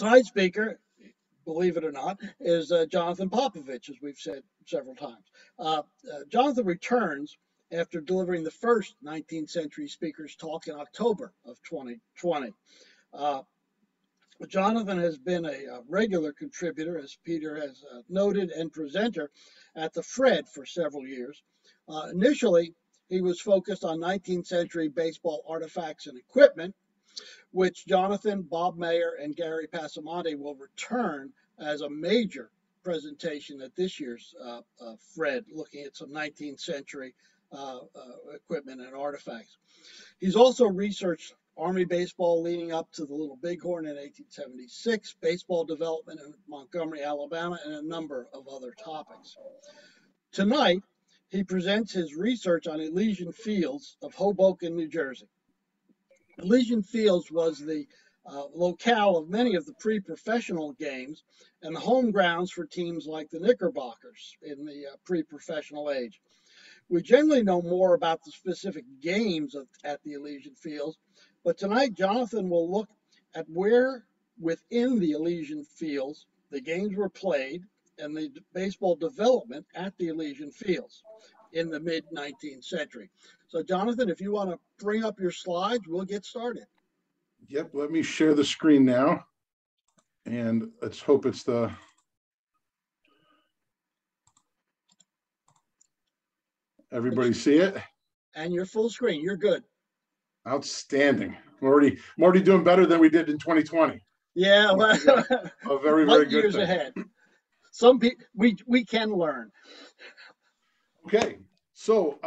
Tonight's speaker, believe it or not, is Jonathan Popovich, as we've said several times. Jonathan returns after delivering the first 19th century speakers talk in October of 2020. Jonathan has been a regular contributor, as Peter has noted, and presenter at the Fred for several years. Initially, he was focused on 19th century baseball artifacts and equipment, which Jonathan, Bob Mayer, and Gary Passamonte will return as a major presentation at this year's Fred, looking at some 19th century equipment and artifacts. He's also researched Army baseball leading up to the Little Bighorn in 1876, baseball development in Montgomery, Alabama, and a number of other topics. Tonight, he presents his research on Elysian Fields of Hoboken, New Jersey. Elysian Fields was the locale of many of the pre-professional games and the home grounds for teams like the Knickerbockers in the pre-professional age. We generally know more about the specific games at the Elysian Fields, but tonight Jonathan will look at where within the Elysian Fields the games were played and the baseball development at the Elysian Fields in the mid-19th century. So Jonathan, if you want to bring up your slides, we'll get started. Yep, let me share the screen now. And let's hope it's the... Everybody see it? And you're full screen, you're good. Outstanding. I'm already doing better than we did in 2020. Yeah, well, a very, very good years thing. Ahead. Some people, we can learn. Okay, so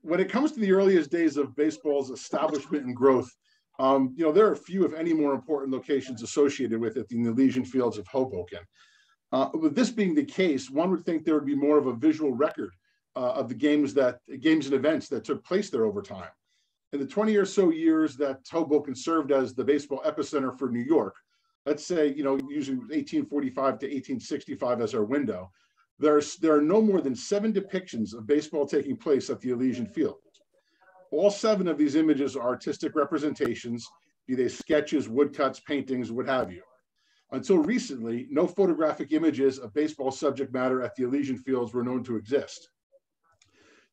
when it comes to the earliest days of baseball's establishment and growth, there are few, if any, more important locations associated with it than the Elysian Fields of Hoboken. With this being the case, one would think there would be more of a visual record of the games and events that took place there over time. In the 20 or so years that Hoboken served as the baseball epicenter for New York, let's say, using 1845 to 1865 as our window, there are no more than 7 depictions of baseball taking place at the Elysian Fields. All 7 of these images are artistic representations, be they sketches, woodcuts, paintings, what have you. Until recently, no photographic images of baseball subject matter at the Elysian Fields were known to exist.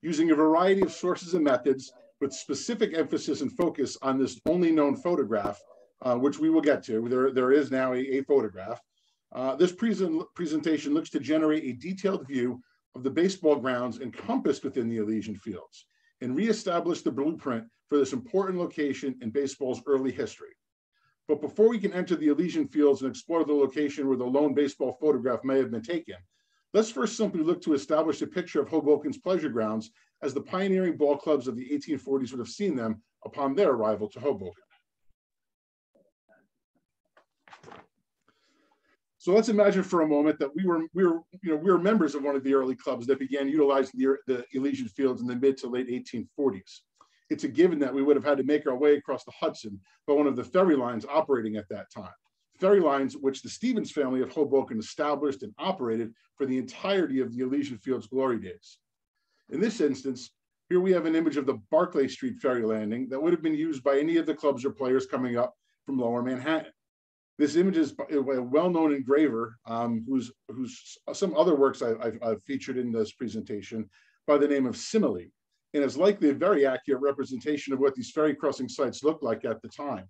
Using a variety of sources and methods, with specific emphasis and focus on this only known photograph, which we will get to, there is now a photograph. This presentation looks to generate a detailed view of the baseball grounds encompassed within the Elysian Fields and reestablish the blueprint for this important location in baseball's early history. But before we can enter the Elysian Fields and explore the location where the lone baseball photograph may have been taken, let's first simply look to establish a picture of Hoboken's pleasure grounds as the pioneering ball clubs of the 1840s would have seen them upon their arrival to Hoboken. So let's imagine for a moment that we were members of one of the early clubs that began utilizing the Elysian Fields in the mid to late 1840s. It's a given that we would have had to make our way across the Hudson by one of the ferry lines operating at that time. Ferry lines which the Stevens family of Hoboken established and operated for the entirety of the Elysian Fields glory days. In this instance, here we have an image of the Barclay Street ferry landing that would have been used by any of the clubs or players coming up from Lower Manhattan. This image is a well-known engraver whose some other works I've featured in this presentation by the name of Simile, and is likely a very accurate representation of what these ferry crossing sites looked like at the time.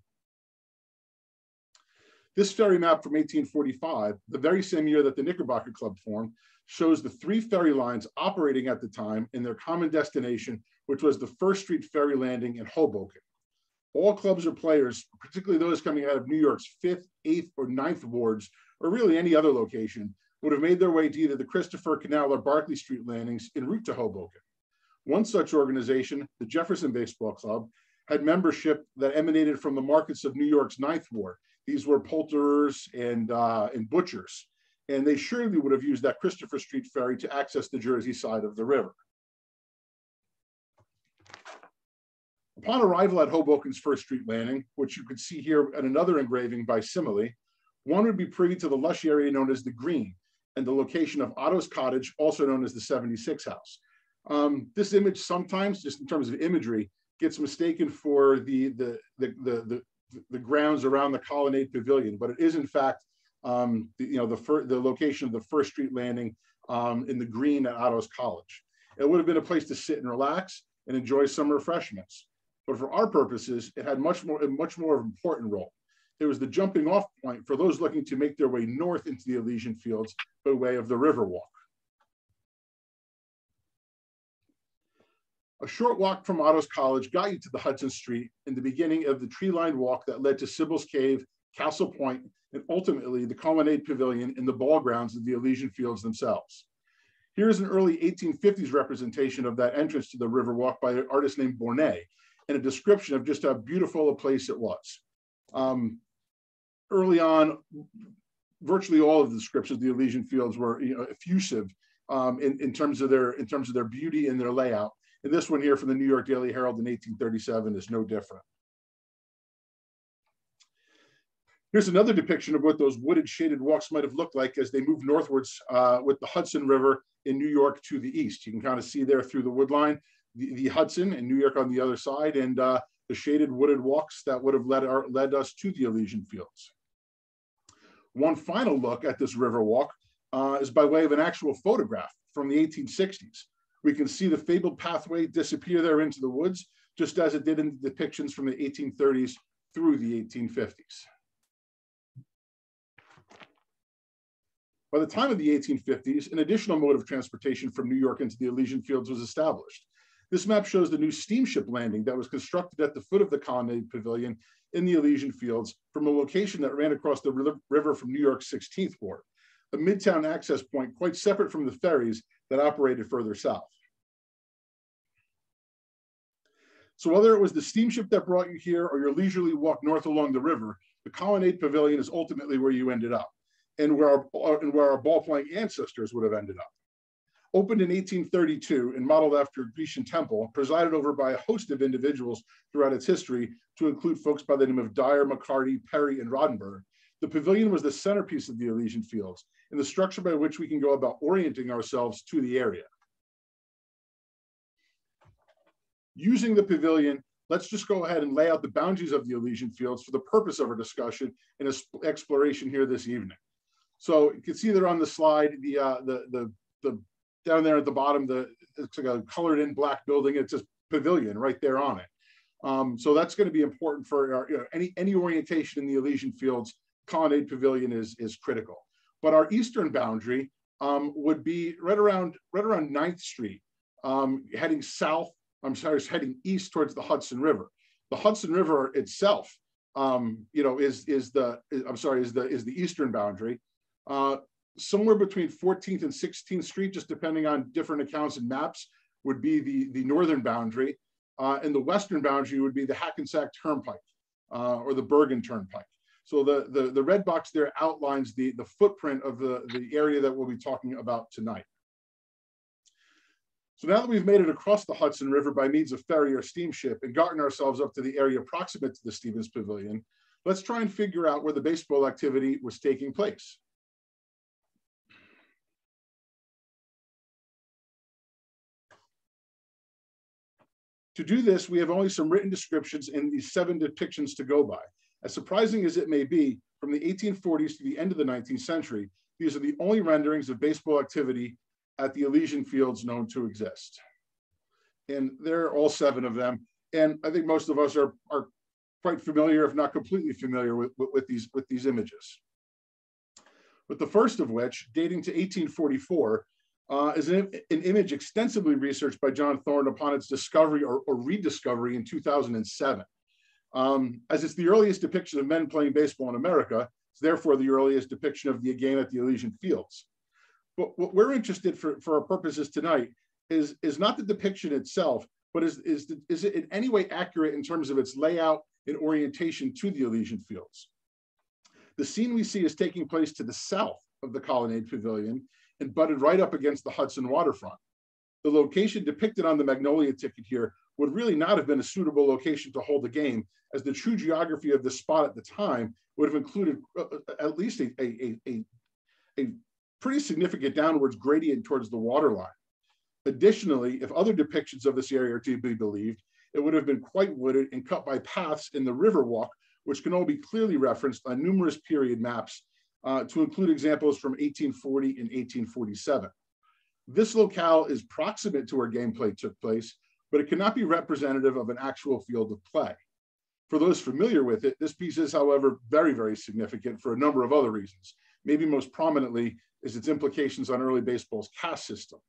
This ferry map from 1845, the very same year that the Knickerbocker Club formed, shows the 3 ferry lines operating at the time in their common destination, which was the First Street ferry landing in Hoboken. All clubs or players, particularly those coming out of New York's 5th, 8th, or 9th wards, or really any other location, would have made their way to either the Christopher Canal or Barclay Street landings en route to Hoboken. One such organization, the Jefferson Baseball Club, had membership that emanated from the markets of New York's 9th ward. These were poulterers and butchers, and they surely would have used that Christopher Street ferry to access the Jersey side of the river. Upon arrival at Hoboken's First Street landing, which you can see here in another engraving by Simile, one would be privy to the lush area known as the Green and the location of Otto's Cottage, also known as the 76 House. This image sometimes, just in terms of imagery, gets mistaken for the the grounds around the Colonnade Pavilion, but it is in fact the location of the First Street Landing in the green at Otto's College. It would have been a place to sit and relax and enjoy some refreshments. But for our purposes, it had a much more important role. It was the jumping off point for those looking to make their way north into the Elysian Fields by way of the Riverwalk. A short walk from Otto's College got you to the Hudson Street and the beginning of the tree-lined walk that led to Sybil's Cave, Castle Point, and ultimately the Colonnade Pavilion and the ball grounds of the Elysian Fields themselves. Here's an early 1850s representation of that entrance to the Riverwalk by an artist named Bornet, and a description of just how beautiful a place it was. Early on, virtually all of the descriptions of the Elysian Fields were effusive in terms of their beauty and their layout. And this one here from the New York Daily Herald in 1837 is no different. Here's another depiction of what those wooded shaded walks might have looked like as they moved northwards with the Hudson River in New York to the east. You can kind of see there through the wood line, the Hudson and New York on the other side, and the shaded wooded walks that would have led us to the Elysian Fields. One final look at this river walk is by way of an actual photograph from the 1860s. We can see the fabled pathway disappear there into the woods, just as it did in the depictions from the 1830s through the 1850s. By the time of the 1850s, an additional mode of transportation from New York into the Elysian Fields was established. This map shows the new steamship landing that was constructed at the foot of the Colonnade Pavilion in the Elysian Fields from a location that ran across the river from New York's 16th Ward, a midtown access point quite separate from the ferries that operated further south. So whether it was the steamship that brought you here or your leisurely walk north along the river, the Colonnade Pavilion is ultimately where you ended up, and where our ball-playing ancestors would have ended up. Opened in 1832 and modeled after a Grecian temple, presided over by a host of individuals throughout its history, to include folks by the name of Dyer, McCarty, Perry, and Rodenberg, the pavilion was the centerpiece of the Elysian Fields and the structure by which we can go about orienting ourselves to the area. Using the pavilion, let's just go ahead and lay out the boundaries of the Elysian Fields for the purpose of our discussion and exploration here this evening. So you can see there on the slide, the down there at the bottom, it's like a colored in black building. It says pavilion right there on it. So that's going to be important for our, any orientation in the Elysian Fields. Colonnade Pavilion is critical. But our eastern boundary would be right around 9th Street, heading south. Heading east towards the Hudson River. The Hudson River itself, is the eastern boundary. Somewhere between 14th and 16th Street, just depending on different accounts and maps, would be the northern boundary, and the western boundary would be the Hackensack Turnpike or the Bergen Turnpike. So the red box there outlines the footprint of the area that we'll be talking about tonight. So now that we've made it across the Hudson River by means of ferry or steamship and gotten ourselves up to the area proximate to the Stevens Pavilion, let's try and figure out where the baseball activity was taking place. To do this, we have only some written descriptions and these 7 depictions to go by. As surprising as it may be, from the 1840s to the end of the 19th century, these are the only renderings of baseball activity at the Elysian Fields known to exist. And there are all 7 of them. And I think most of us are quite familiar, if not completely familiar with these images. But the first of which, dating to 1844, is an image extensively researched by John Thorne upon its discovery or rediscovery in 2007. As it's the earliest depiction of men playing baseball in America, it's therefore the earliest depiction of the game at the Elysian Fields. But what we're interested for our purposes tonight is not the depiction itself, but is it in any way accurate in terms of its layout and orientation to the Elysian Fields. The scene we see is taking place to the south of the Colonnade Pavilion and butted right up against the Hudson waterfront. The location depicted on the Magnolia ticket here would really not have been a suitable location to hold the game, as the true geography of the spot at the time would have included at least a pretty significant downwards gradient towards the waterline. Additionally, if other depictions of this area are to be believed, it would have been quite wooded and cut by paths in the river walk, which can all be clearly referenced on numerous period maps to include examples from 1840 and 1847. This locale is proximate to where gameplay took place, but it cannot be representative of an actual field of play. For those familiar with it, this piece is, however, very, very significant for a number of other reasons. Maybe most prominently is its implications on early baseball's caste system.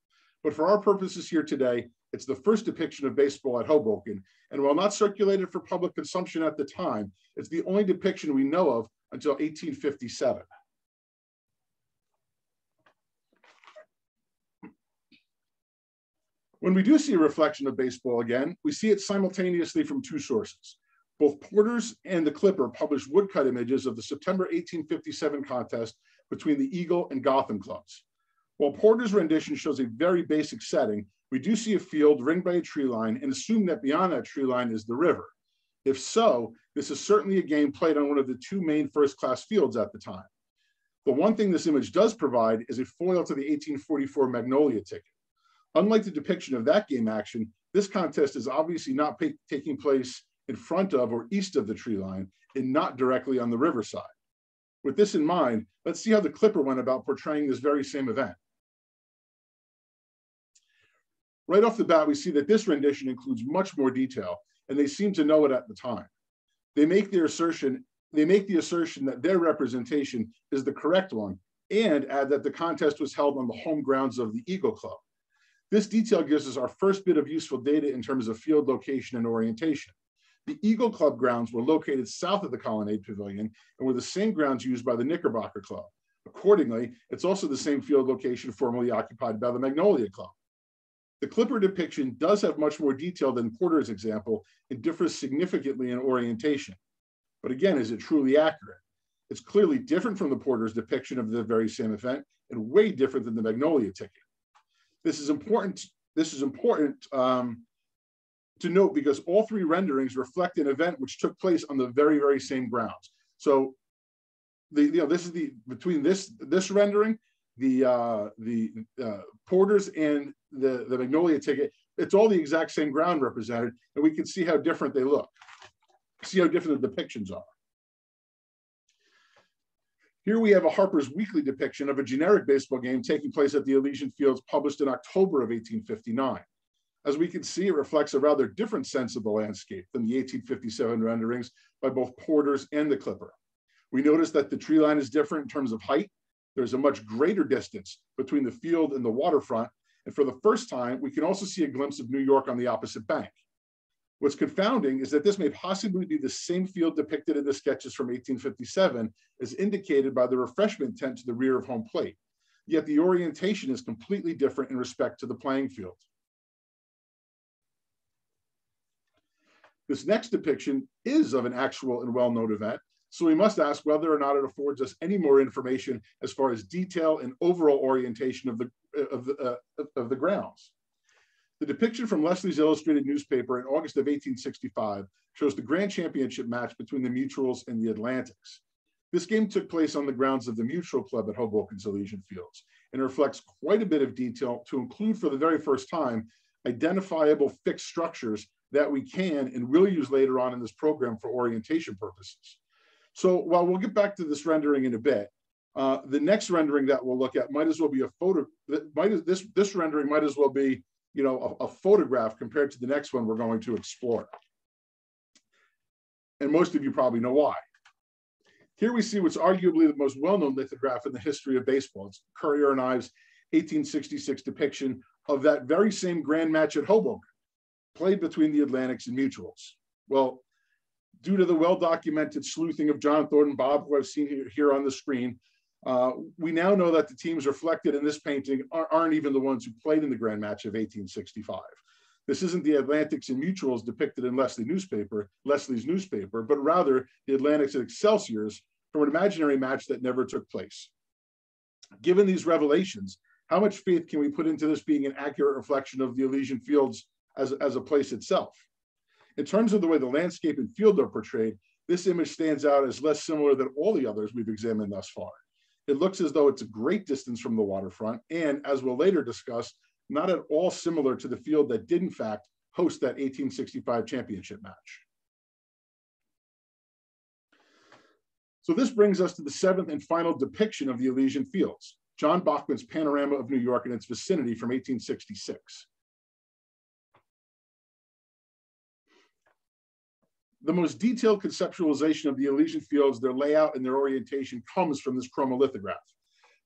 But for our purposes here today, it's the first depiction of baseball at Hoboken, and while not circulated for public consumption at the time, it's the only depiction we know of until 1857. When we do see a reflection of baseball again, we see it simultaneously from two sources. Both Porter's and the Clipper published woodcut images of the September 1857 contest between the Eagle and Gotham clubs. While Porter's rendition shows a very basic setting, we do see a field ringed by a tree line and assume that beyond that tree line is the river. If so, this is certainly a game played on one of the two main first-class fields at the time. The one thing this image does provide is a foil to the 1844 Magnolia ticket. Unlike the depiction of that game action, this contest is obviously not taking place in front of or east of the tree line and not directly on the riverside. With this in mind, let's see how the Clipper went about portraying this very same event. Right off the bat, we see that this rendition includes much more detail, and they seem to know it at the time. They make the assertion that their representation is the correct one and add that the contest was held on the home grounds of the Eagle Club. This detail gives us our first bit of useful data in terms of field location and orientation. The Eagle Club grounds were located south of the Colonnade Pavilion and were the same grounds used by the Knickerbocker Club. Accordingly, it's also the same field location formerly occupied by the Magnolia Club. The Clipper depiction does have much more detail than Porter's example and differs significantly in orientation. But again, is it truly accurate? It's clearly different from the Porter's depiction of the very same event and way different than the Magnolia ticket. This is important to note because all three renderings reflect an event which took place on the very, very same grounds. So, between this rendering, the Porter's and the Magnolia ticket, it's all the exact same ground represented, and we can see how different they look. See how different the depictions are. Here we have a Harper's Weekly depiction of a generic baseball game taking place at the Elysian Fields, published in October of 1859. As we can see, it reflects a rather different sense of the landscape than the 1857 renderings by both Porter's and the Clipper. We notice that the tree line is different in terms of height. There's a much greater distance between the field and the waterfront. And for the first time, we can also see a glimpse of New York on the opposite bank. What's confounding is that this may possibly be the same field depicted in the sketches from 1857 as indicated by the refreshment tent to the rear of home plate. Yet the orientation is completely different in respect to the playing field. This next depiction is of an actual and well-known event, so we must ask whether or not it affords us any more information as far as detail and overall orientation of the grounds. The depiction from Leslie's Illustrated newspaper in August of 1865 shows the grand championship match between the Mutuals and the Atlantics. This game took place on the grounds of the Mutual Club at Hoboken's Elysian Fields and reflects quite a bit of detail to include for the very first time identifiable fixed structures that we can and will use later on in this program for orientation purposes. So while we'll get back to this rendering in a bit, the next rendering that we'll look at might as well be a photo. This rendering might as well be, you know, a photograph compared to the next one we're going to explore. And most of you probably know why. Here we see what's arguably the most well-known lithograph in the history of baseball. It's Currier and Ives' 1866 depiction of that very same grand match at Hoboken, played between the Atlantics and Mutuals. Well, due to the well-documented sleuthing of John Thornton Bob, who I've seen here on the screen, we now know that the teams reflected in this painting aren't even the ones who played in the grand match of 1865. This isn't the Atlantics and Mutuals depicted in Leslie's newspaper, but rather the Atlantics and Excelsiors from an imaginary match that never took place. Given these revelations, how much faith can we put into this being an accurate reflection of the Elysian Fields as a place itself? In terms of the way the landscape and field are portrayed, this image stands out as less similar than all the others we've examined thus far. It looks as though it's a great distance from the waterfront and, as we'll later discuss, not at all similar to the field that did in fact host that 1865 championship match. So this brings us to the seventh and final depiction of the Elysian Fields, John Bachman's panorama of New York and its vicinity from 1866. The most detailed conceptualization of the Elysian Fields, their layout and their orientation, comes from this chromolithograph.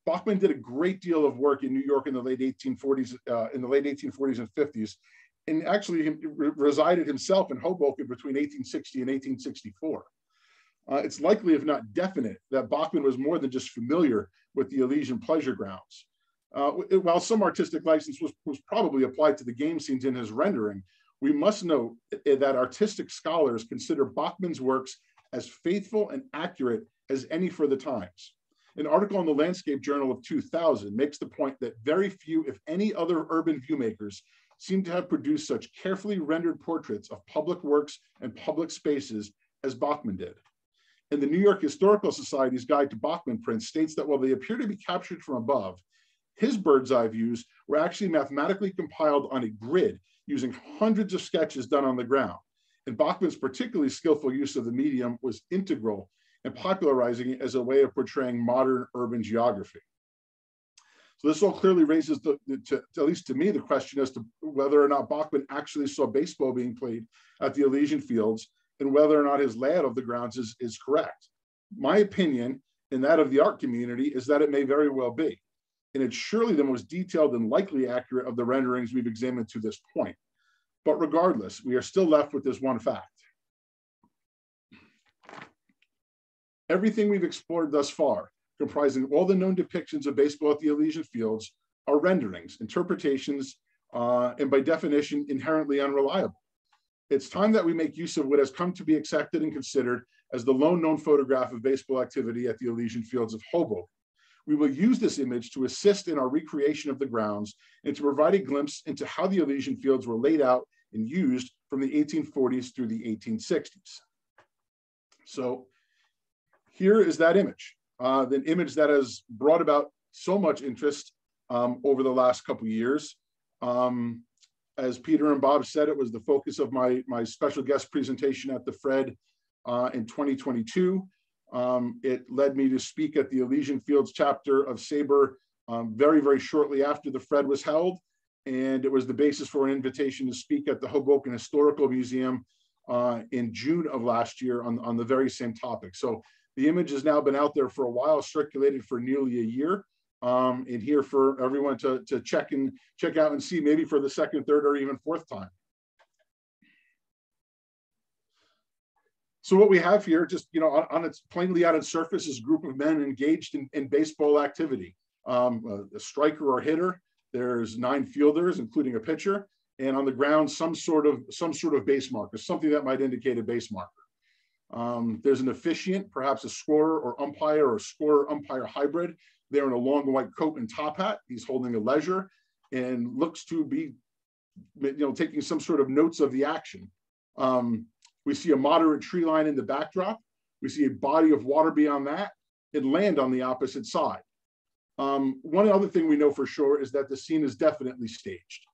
Bachman did a great deal of work in New York in the late 1840s, and 50s, and actually resided himself in Hoboken between 1860 and 1864. It's likely, if not definite, that Bachman was more than just familiar with the Elysian pleasure grounds. While some artistic license was probably applied to the game scenes in his rendering, we must note that artistic scholars consider Bachman's works as faithful and accurate as any for the times. An article in the Landscape Journal of 2000 makes the point that very few, if any, other urban viewmakers seem to have produced such carefully rendered portraits of public works and public spaces as Bachman did. And the New York Historical Society's Guide to Bachman prints states that while they appear to be captured from above, his bird's eye views were actually mathematically compiled on a grid using hundreds of sketches done on the ground. And Bachman's particularly skillful use of the medium was integral in popularizing it as a way of portraying modern urban geography. So this all clearly raises, at least to me, the question as to whether or not Bachman actually saw baseball being played at the Elysian Fields and whether or not his layout of the grounds is correct. My opinion, and that of the art community, is that it may very well be. And it's surely the most detailed and likely accurate of the renderings we've examined to this point. But regardless, we are still left with this one fact. Everything we've explored thus far, comprising all the known depictions of baseball at the Elysian Fields, are renderings, interpretations, and by definition, inherently unreliable. It's time that we make use of what has come to be accepted and considered as the lone known photograph of baseball activity at the Elysian Fields of Hoboken. We will use this image to assist in our recreation of the grounds and to provide a glimpse into how the Elysian Fields were laid out and used from the 1840s through the 1860s. So here is that image, the image that has brought about so much interest over the last couple of years. As Peter and Bob said, it was the focus of my special guest presentation at the Fred in 2022. It led me to speak at the Elysian Fields chapter of SABR very, very shortly after the Fred was held. And it was the basis for an invitation to speak at the Hoboken Historical Museum in June of last year on the very same topic. So the image has now been out there for a while, circulated for nearly a year, and here for everyone to check out and see, maybe for the second, third, or even fourth time. So what we have here, just on its plainly on its surface, is a group of men engaged in baseball activity. A striker or hitter. There's 9 fielders, including a pitcher, and on the ground some sort of base marker, something that might indicate a base marker. There's an officiant, perhaps a scorer or umpire, or scorer-umpire hybrid. They're in a long white coat and top hat. He's holding a ledger and looks to be, taking some sort of notes of the action. We see a moderate tree line in the backdrop. We see a body of water beyond that and land on the opposite side. One other thing we know for sure is that the scene is definitely staged.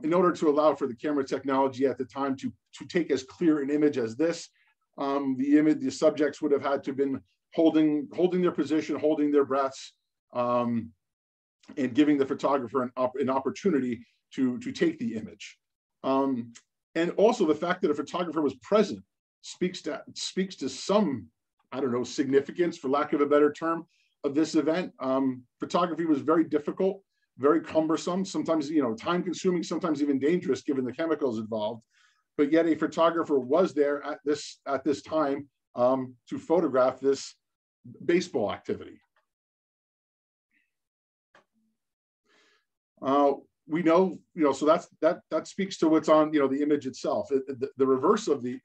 In order to allow for the camera technology at the time to take as clear an image as this, the subjects would have had to have been holding their position, holding their breaths, and giving the photographer an opportunity to take the image. And also the fact that a photographer was present speaks to some, I don't know, significance, for lack of a better term, of this event. Photography was very difficult, very cumbersome, sometimes time consuming, sometimes even dangerous given the chemicals involved. But yet a photographer was there at this time to photograph this baseball activity. We know, so that speaks to what's on, the image itself. The reverse of the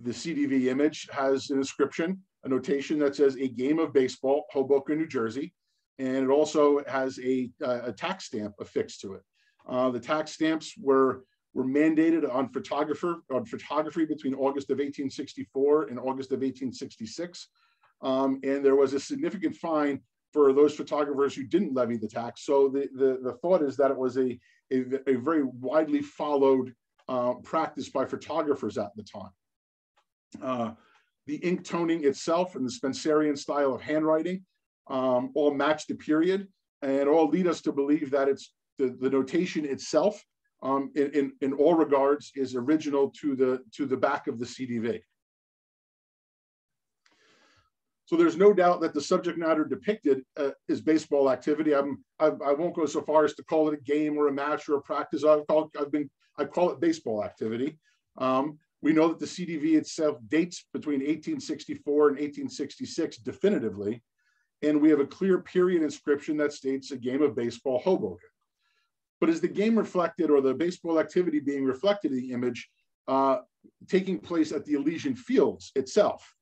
CDV image has an inscription, a notation that says "A game of baseball, Hoboken, New Jersey," and it also has a tax stamp affixed to it. The tax stamps were mandated on photography between August of 1864 and August of 1866, and there was a significant fine for those photographers who didn't levy the tax. So the thought is that it was a very widely followed practice by photographers at the time. The ink toning itself and the Spencerian style of handwriting all match the period, and all lead us to believe that it's the notation itself in all regards is original to the back of the CDV. So there's no doubt that the subject matter depicted is baseball activity. I won't go so far as to call it a game or a match or a practice. I call it baseball activity. We know that the CDV itself dates between 1864 and 1866 definitively, and we have a clear period inscription that states a game of baseball, Hoboken. But is the game reflected, or the baseball activity being reflected in the image, taking place at the Elysian Fields itself?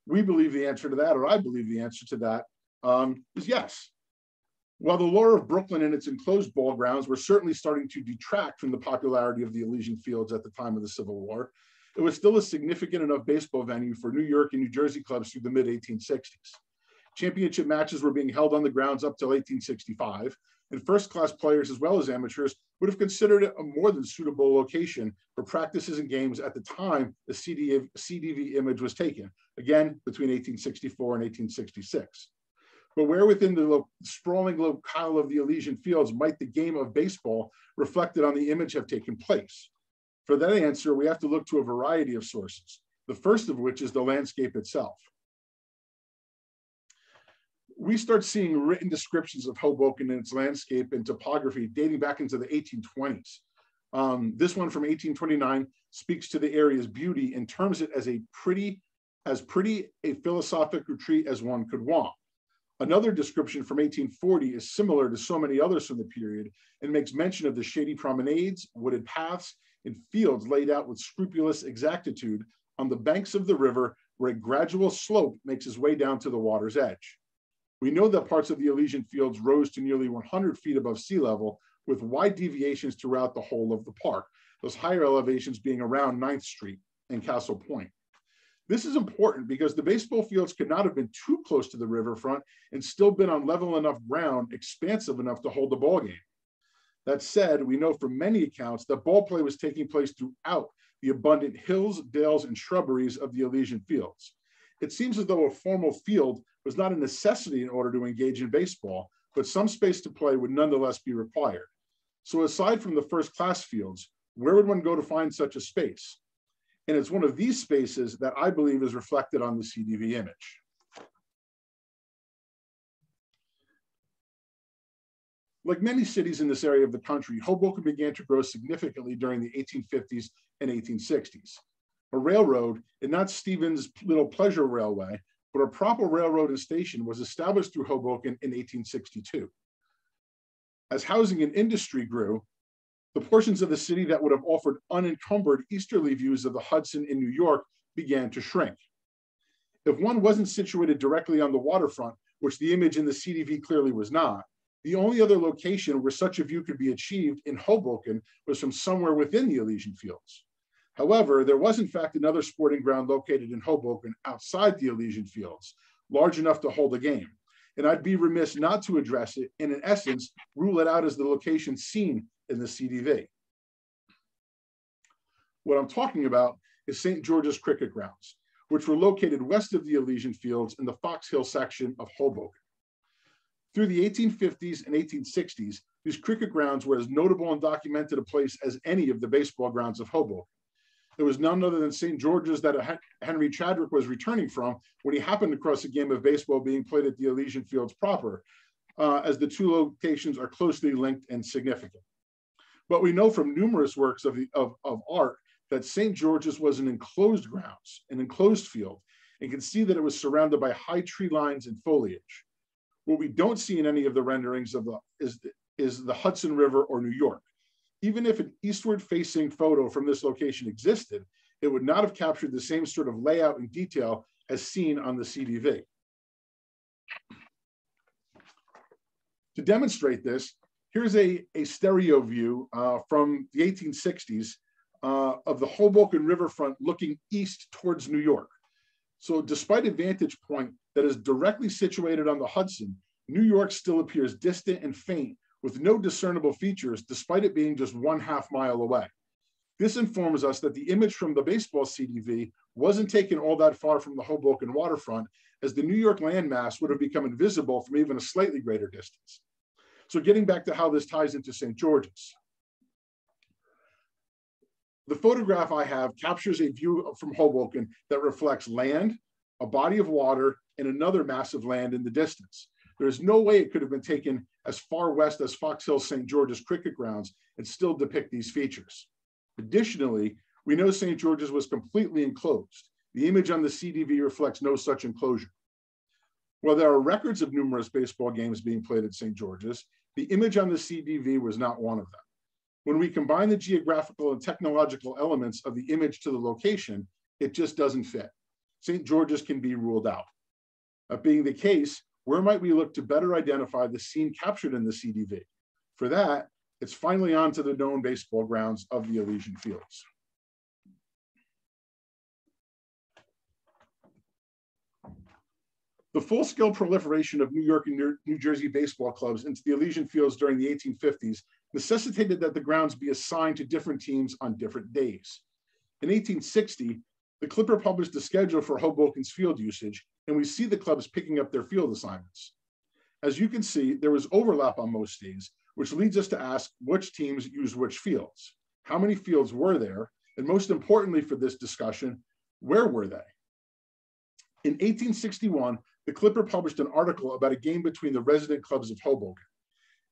We believe the answer to that, or I believe the answer to that, is yes. While the lure of Brooklyn and its enclosed ball grounds were certainly starting to detract from the popularity of the Elysian Fields at the time of the Civil War, it was still a significant enough baseball venue for New York and New Jersey clubs through the mid-1860s. Championship matches were being held on the grounds up till 1865, and first-class players as well as amateurs would have considered it a more than suitable location for practices and games at the time the CDV image was taken, again, between 1864 and 1866. But where within the sprawling locale of the Elysian Fields might the game of baseball reflected on the image have taken place? For that answer, we have to look to a variety of sources, the first of which is the landscape itself. We start seeing written descriptions of Hoboken and its landscape and topography dating back into the 1820s. This one from 1829 speaks to the area's beauty and terms it as pretty a philosophic retreat as one could want. Another description from 1840 is similar to so many others from the period and makes mention of the shady promenades, wooded paths, and fields laid out with scrupulous exactitude on the banks of the river where a gradual slope makes its way down to the water's edge. We know that parts of the Elysian Fields rose to nearly 100 feet above sea level with wide deviations throughout the whole of the park, those higher elevations being around 9th Street and Castle Point. This is important because the baseball fields could not have been too close to the riverfront and still been on level enough ground, expansive enough to hold the ball game. That said, we know from many accounts that ball play was taking place throughout the abundant hills, dales, and shrubberies of the Elysian Fields. It seems as though a formal field was not a necessity in order to engage in baseball, but some space to play would nonetheless be required. So aside from the first-class fields, where would one go to find such a space? And it's one of these spaces that I believe is reflected on the CDV image. Like many cities in this area of the country, Hoboken began to grow significantly during the 1850s and 1860s. A railroad, and not Stevens' Little Pleasure Railway, but a proper railroad and station was established through Hoboken in 1862. As housing and industry grew, the portions of the city that would have offered unencumbered easterly views of the Hudson in New York began to shrink. If one wasn't situated directly on the waterfront, which the image in the CDV clearly was not, the only other location where such a view could be achieved in Hoboken was from somewhere within the Elysian Fields. However, there was in fact another sporting ground located in Hoboken outside the Elysian Fields, large enough to hold a game. And I'd be remiss not to address it and in essence, rule it out as the location seen in the CDV. What I'm talking about is St. George's Cricket Grounds, which were located west of the Elysian Fields in the Fox Hill section of Hoboken. Through the 1850s and 1860s, these cricket grounds were as notable and documented a place as any of the baseball grounds of Hoboken. There was none other than St. George's that Henry Chadwick was returning from when he happened across a game of baseball being played at the Elysian Fields proper, as the two locations are closely linked and significant. But we know from numerous works of art that St. George's was an enclosed grounds, an enclosed field, and can see that it was surrounded by high tree lines and foliage. What we don't see in any of the renderings of is the Hudson River or New York. Even if an eastward-facing photo from this location existed, it would not have captured the same sort of layout and detail as seen on the CDV. To demonstrate this, here's a stereo view from the 1860s of the Hoboken riverfront looking east towards New York. So despite a vantage point that is directly situated on the Hudson, New York still appears distant and faint with no discernible features, despite it being just 1/2 mile away. This informs us that the image from the baseball CDV wasn't taken all that far from the Hoboken waterfront, as the New York landmass would have become invisible from even a slightly greater distance. So getting back to how this ties into St. George's. The photograph I have captures a view from Hoboken that reflects land, a body of water, and another massive land in the distance. There is no way it could have been taken as far west as Fox Hill St. George's cricket grounds and still depict these features. Additionally, we know St. George's was completely enclosed. The image on the CDV reflects no such enclosure. While there are records of numerous baseball games being played at St. George's, the image on the CDV was not one of them. When we combine the geographical and technological elements of the image to the location, it just doesn't fit. St. George's can be ruled out. That being the case, where might we look to better identify the scene captured in the CDV? For that, it's finally on to the known baseball grounds of the Elysian Fields. The full-scale proliferation of New York and New Jersey baseball clubs into the Elysian Fields during the 1850s necessitated that the grounds be assigned to different teams on different days. In 1860, the Clipper published a schedule for Hoboken's field usage, and we see the clubs picking up their field assignments. As you can see, there was overlap on most days, which leads us to ask which teams used which fields. How many fields were there? And most importantly for this discussion, where were they? In 1861, the Clipper published an article about a game between the resident clubs of Hoboken.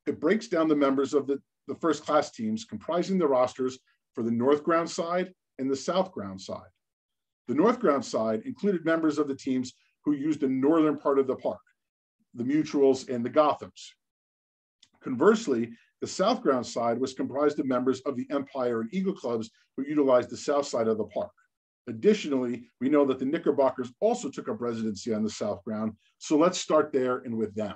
It breaks down the members of the first-class teams, comprising the rosters for the North Ground side and the South Ground side. The North Ground side included members of the teams who used the northern part of the park, the Mutuals and the Gothams. Conversely, the South Ground side was comprised of members of the Empire and Eagle clubs who utilized the south side of the park. Additionally, we know that the Knickerbockers also took up residency on the South Ground, so let's start there and with them.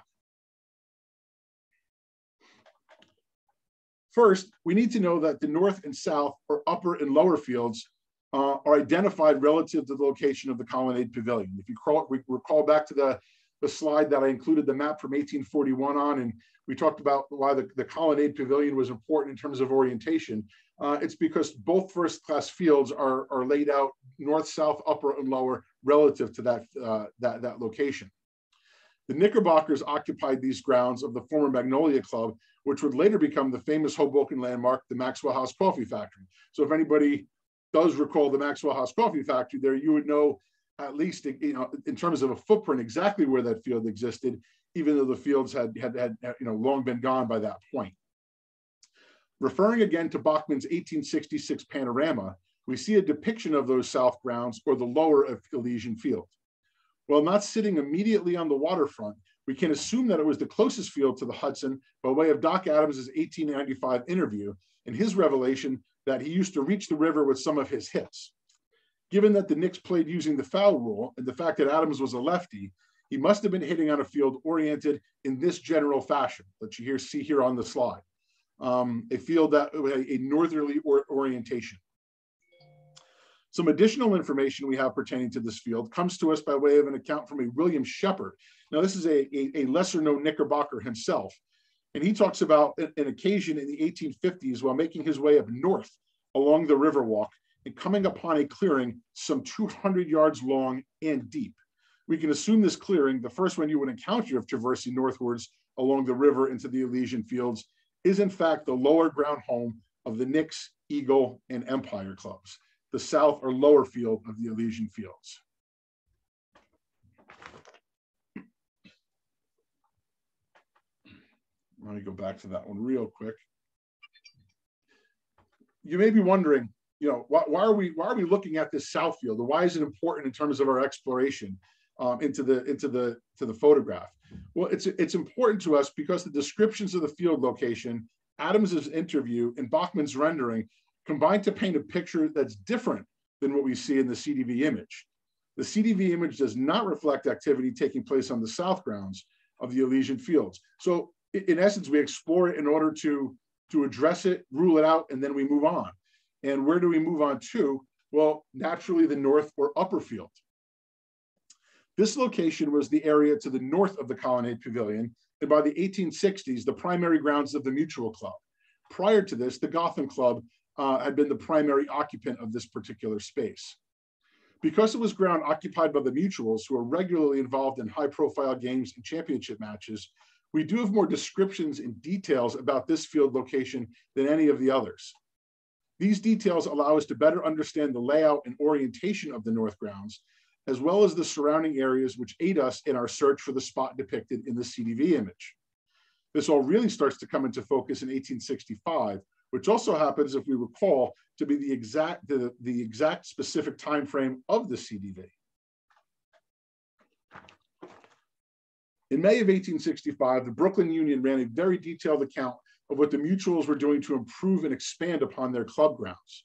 First, we need to know that the North and South, or upper and lower fields, are identified relative to the location of the Colonnade Pavilion. If you recall back to the slide that I included the map from 1841 on, and we talked about why the Colonnade Pavilion was important in terms of orientation. It's because both first-class fields are laid out north, south, upper, and lower relative to that location. The Knickerbockers occupied these grounds of the former Magnolia Club, which would later become the famous Hoboken landmark, the Maxwell House Coffee Factory. So if anybody does recall the Maxwell House Coffee Factory there, you would know at least, in terms of a footprint, exactly where that field existed, even though the fields had long been gone by that point. Referring again to Bachman's 1866 panorama, we see a depiction of those south grounds, or the lower of Elysian Field. While not sitting immediately on the waterfront, we can assume that it was the closest field to the Hudson by way of Doc Adams's 1895 interview and his revelation that he used to reach the river with some of his hits. Given that the Knicks played using the foul rule and the fact that Adams was a lefty, he must have been hitting on a field oriented in this general fashion that you see here on the slide. A field that had a northerly orientation. Some additional information we have pertaining to this field comes to us by way of an account from a William Shepard. Now, this is a lesser-known Knickerbocker himself, and he talks about an occasion in the 1850s while making his way up north along the Riverwalk and coming upon a clearing some 200 yards long and deep. We can assume this clearing, the first one you would encounter if traversing northwards along the river into the Elysian Fields, is in fact the lower ground home of the Knicks, Eagle, and Empire clubs, the south or lower field of the Elysian Fields. Let me go back to that one real quick. You may be wondering, why are we looking at this south field? Why is it important in terms of our exploration into the photograph? Well, it's important to us because the descriptions of the field location, Adams's interview, and Bachman's rendering combine to paint a picture that's different than what we see in the CDV image. The CDV image does not reflect activity taking place on the south grounds of the Elysian Fields. So in essence, we explore it in order to address it, rule it out, and then we move on. And where do we move on to? Well, naturally the north or upper field. This location was the area to the north of the Colonnade Pavilion, and by the 1860s, the primary grounds of the Mutual Club. Prior to this, the Gotham Club had been the primary occupant of this particular space. Because it was ground occupied by the Mutuals, who are regularly involved in high-profile games and championship matches, we do have more descriptions and details about this field location than any of the others. These details allow us to better understand the layout and orientation of the North Grounds, as well as the surrounding areas, which aid us in our search for the spot depicted in the CDV image. This all really starts to come into focus in 1865, which also happens, if we recall, to be the exact specific time frame of the CDV. In May of 1865, the Brooklyn Union ran a very detailed account of what the Mutuals were doing to improve and expand upon their club grounds.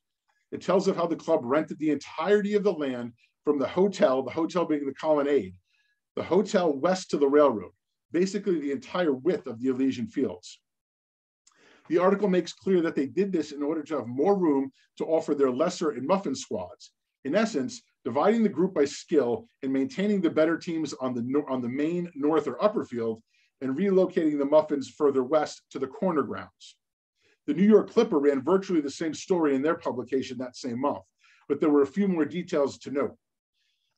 It tells of how the club rented the entirety of the land from the hotel being the Colonnade, the hotel west to the railroad, basically the entire width of the Elysian Fields. The article makes clear that they did this in order to have more room to offer their lesser and muffin squads. In essence, dividing the group by skill and maintaining the better teams on the main north or upper field and relocating the muffins further west to the corner grounds. The New York Clipper ran virtually the same story in their publication that same month, but there were a few more details to note.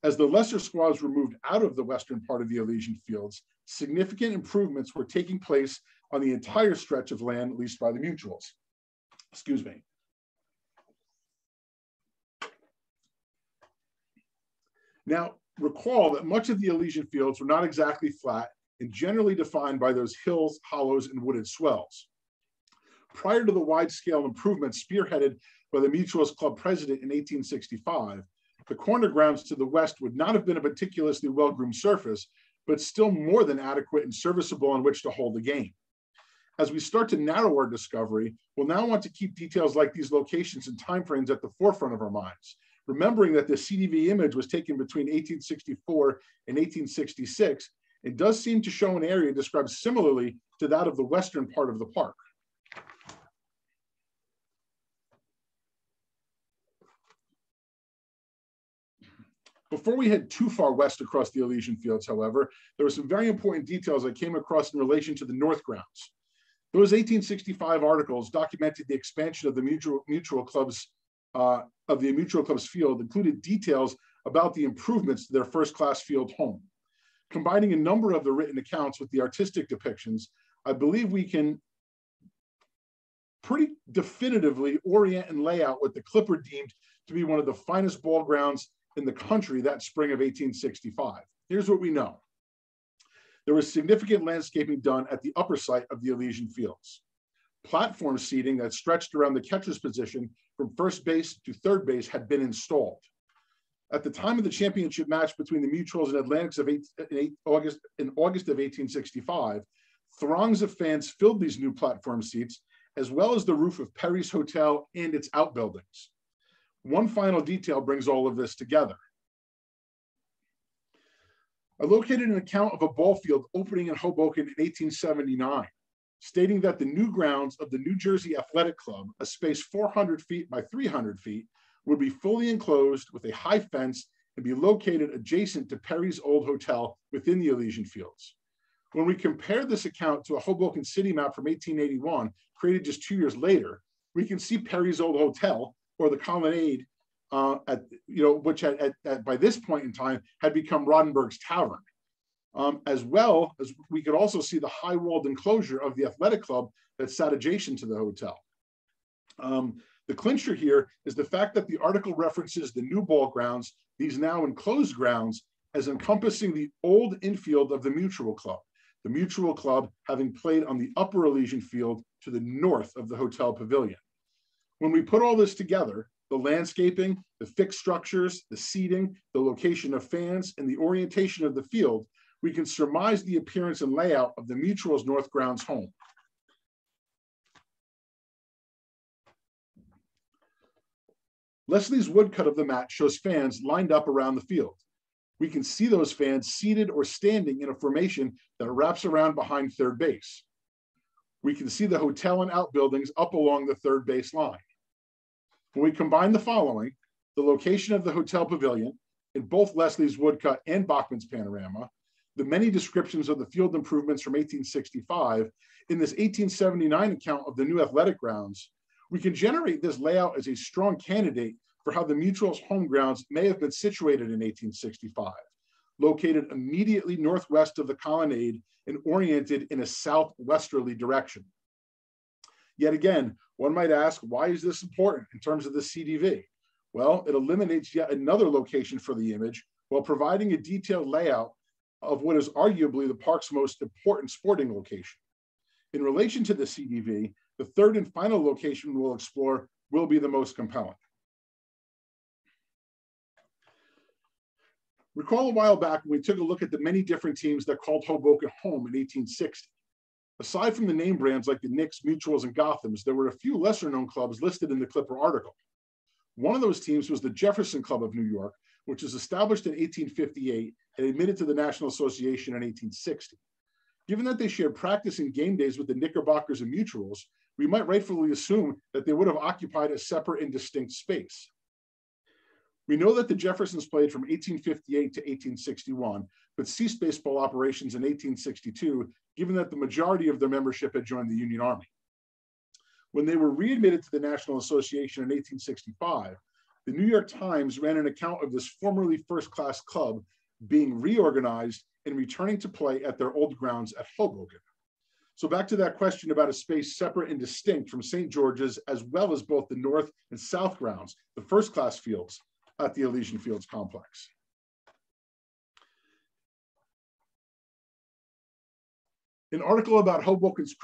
As the lesser squads were moved out of the western part of the Elysian Fields, significant improvements were taking place on the entire stretch of land leased by the Mutuals. Excuse me. Now, recall that much of the Elysian Fields were not exactly flat and generally defined by those hills, hollows, and wooded swells. Prior to the wide-scale improvements spearheaded by the Mutuals Club president in 1865, the corner grounds to the west would not have been a meticulously well-groomed surface, but still more than adequate and serviceable on which to hold the game. As we start to narrow our discovery, we'll now want to keep details like these locations and timeframes at the forefront of our minds, remembering that the CDV image was taken between 1864 and 1866 and does seem to show an area described similarly to that of the western part of the park. Before we head too far west across the Elysian Fields, however, there were some very important details I came across in relation to the North Grounds. Those 1865 articles documented the expansion of the Mutual Club's field, included details about the improvements to their first-class field home. Combining a number of the written accounts with the artistic depictions, I believe we can pretty definitively orient and lay out what the Clipper deemed to be one of the finest ball grounds in the country that spring of 1865. Here's what we know. There was significant landscaping done at the upper site of the Elysian Fields. Platform seating that stretched around the catcher's position from first base to third base had been installed. At the time of the championship match between the Mutuals and Atlantics in August of 1865, throngs of fans filled these new platform seats, as well as the roof of Perry's Hotel and its outbuildings. One final detail brings all of this together. I located an account of a ball field opening in Hoboken in 1879, stating that the new grounds of the New Jersey Athletic Club, a space 400 feet by 300 feet, would be fully enclosed with a high fence and be located adjacent to Perry's old hotel within the Elysian Fields. When we compare this account to a Hoboken city map from 1881, created just 2 years later, we can see Perry's old hotel, or the Colonnade, which by this point in time had become Rodenberg's Tavern. As well as we could also see the high-walled enclosure of the athletic club that sat adjacent to the hotel. The clincher here is the fact that the article references the new ball grounds, these now enclosed grounds, as encompassing the old infield of the Mutual Club. The Mutual Club having played on the upper Elysian Field to the north of the hotel pavilion. When we put all this together, the landscaping, the fixed structures, the seating, the location of fans, and the orientation of the field, we can surmise the appearance and layout of the Mutual's North Grounds home. Leslie's woodcut of the mat shows fans lined up around the field. We can see those fans seated or standing in a formation that wraps around behind third base. We can see the hotel and outbuildings up along the third base line. When we combine the following, the location of the hotel pavilion in both Leslie's woodcut and Bachman's panorama, the many descriptions of the field improvements from 1865, in this 1879 account of the new athletic grounds, We can generate this layout as a strong candidate for how the Mutual's home grounds may have been situated in 1865, located immediately northwest of the colonnade and oriented in a southwesterly direction. Yet again, one might ask, why is this important in terms of the CDV? Well, it eliminates yet another location for the image while providing a detailed layout of what is arguably the park's most important sporting location. In relation to the CDV, the third and final location we'll explore will be the most compelling. Recall a while back when we took a look at the many different teams that called Hoboken home in 1860. Aside from the name brands like the Knicks, Mutuals, and Gothams, there were a few lesser-known clubs listed in the Clipper article. One of those teams was the Jefferson Club of New York, which was established in 1858 and admitted to the National Association in 1860. Given that they shared practice and game days with the Knickerbockers and Mutuals, we might rightfully assume that they would have occupied a separate and distinct space. We know that the Jeffersons played from 1858 to 1861, but ceased baseball operations in 1862, given that the majority of their membership had joined the Union Army. When they were readmitted to the National Association in 1865, the New York Times ran an account of this formerly first-class club being reorganized and returning to play at their old grounds at Hoboken. So back to that question about a space separate and distinct from St. George's, as well as both the North and South grounds, the first-class fields at the Elysian Fields complex. An article about Hoboken's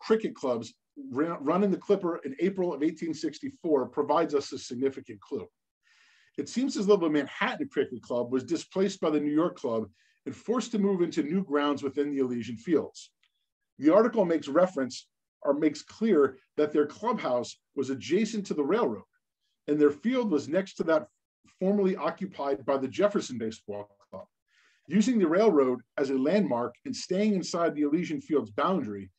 cricket clubs run in the Clipper in April of 1864 provides us a significant clue. It seems as though the Manhattan Cricket Club was displaced by the New York Club and forced to move into new grounds within the Elysian Fields. The article makes reference or makes clear that their clubhouse was adjacent to the railroad, and their field was next to that formerly occupied by the Jefferson Baseball Club. Using the railroad as a landmark and staying inside the Elysian Fields boundary,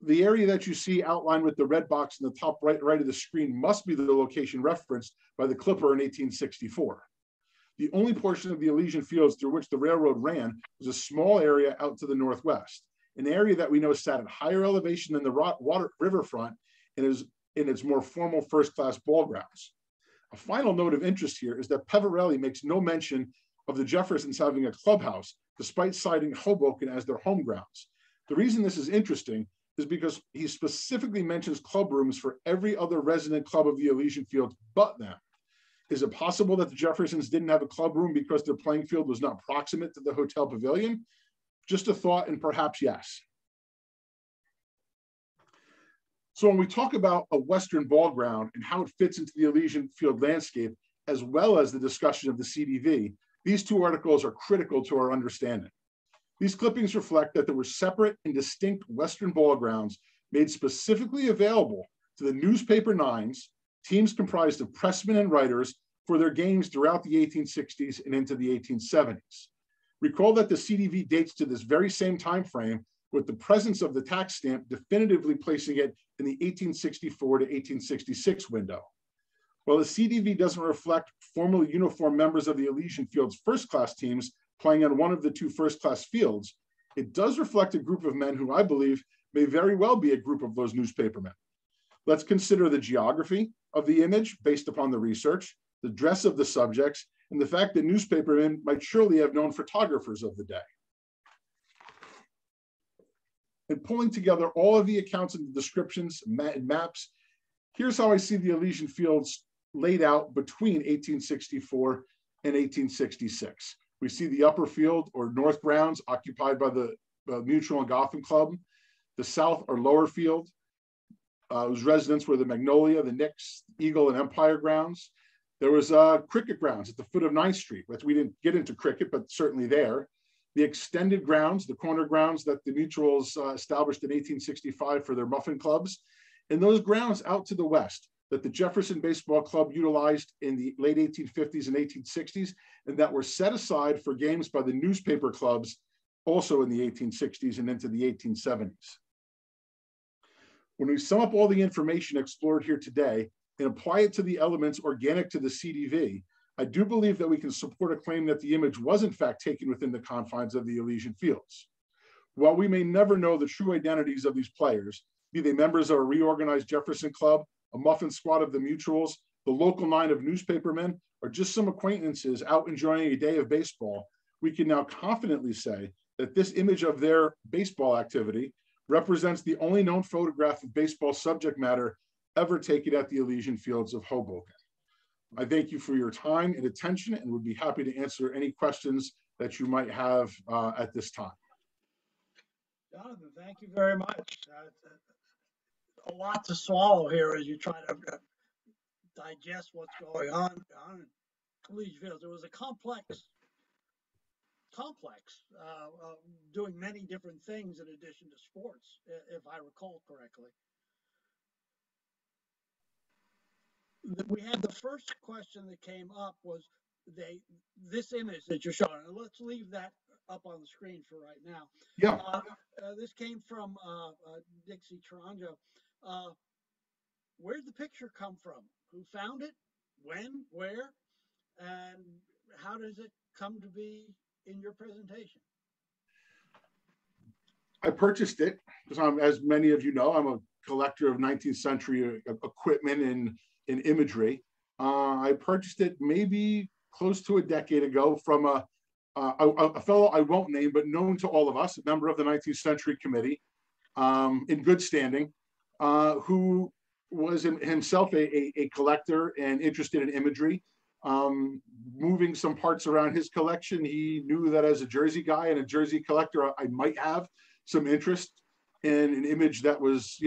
the area that you see outlined with the red box in the top right of the screen must be the location referenced by the Clipper in 1864. The only portion of the Elysian Fields through which the railroad ran was a small area out to the northwest, an area that we know sat at higher elevation than the riverfront and is in its more formal first-class ball grounds. A final note of interest here is that Peverelli makes no mention of the Jeffersons having a clubhouse, despite citing Hoboken as their home grounds. The reason this is interesting is because he specifically mentions club rooms for every other resident club of the Elysian Fields but them. Is it possible that the Jeffersons didn't have a club room because their playing field was not proximate to the hotel pavilion? Just a thought, and perhaps yes. So when we talk about a Western ball ground and how it fits into the Elysian Field landscape, as well as the discussion of the CDV, these two articles are critical to our understanding. These clippings reflect that there were separate and distinct Western ball grounds made specifically available to the newspaper nines, teams comprised of pressmen and writers, for their games throughout the 1860s and into the 1870s. Recall that the CDV dates to this very same time frame, with the presence of the tax stamp definitively placing it in the 1864 to 1866 window. While the CDV doesn't reflect formally uniformed members of the Elysian Fields first-class teams playing on one of the two first-class fields, it does reflect a group of men who I believe may very well be a group of those newspapermen. Let's consider the geography of the image based upon the research, the dress of the subjects, and the fact that newspapermen might surely have known photographers of the day. And pulling together all of the accounts and the descriptions and maps, here's how I see the Elysian Fields laid out between 1864 and 1866. We see the upper field or north grounds occupied by the Mutual and Gotham Club. The south or lower field, whose residents were the Magnolia, the Knicks, Eagle, and Empire grounds. There was cricket grounds at the foot of 9th Street, which we didn't get into cricket, but certainly there. The extended grounds, the corner grounds that the Mutuals established in 1865 for their muffin clubs, and those grounds out to the west that the Jefferson Baseball Club utilized in the late 1850s and 1860s, and that were set aside for games by the newspaper clubs also in the 1860s and into the 1870s. When we sum up all the information explored here today and apply it to the elements organic to the CDV, I do believe that we can support a claim that the image was in fact taken within the confines of the Elysian Fields. While we may never know the true identities of these players, be they members of a reorganized Jefferson Club, a muffin squad of the Mutuals, the local nine of newspapermen, or just some acquaintances out enjoying a day of baseball, we can now confidently say that this image of their baseball activity represents the only known photograph of baseball subject matter ever taken at the Elysian Fields of Hoboken. I thank you for your time and attention and would be happy to answer any questions that you might have at this time. Jonathan, thank you very much. A lot to swallow here as you try to digest what's going on in Elysian Fields. It was a complex, doing many different things in addition to sports, if I recall correctly. We had the first question that came up was this image that you're showing. Let's leave that up on the screen for right now. Yeah. This came from Dixie Taranjo. Where'd the picture come from? Who found it? When? Where? And how does it come to be in your presentation? I purchased it because as many of you know, I'm a collector of 19th century equipment and imagery. I purchased it maybe close to a decade ago from a fellow I won't name, but known to all of us, a member of the 19th Century Committee, in good standing, who was himself a collector and interested in imagery. Moving some parts around his collection, he knew that as a Jersey guy and a Jersey collector, I might have some interest in an image that was,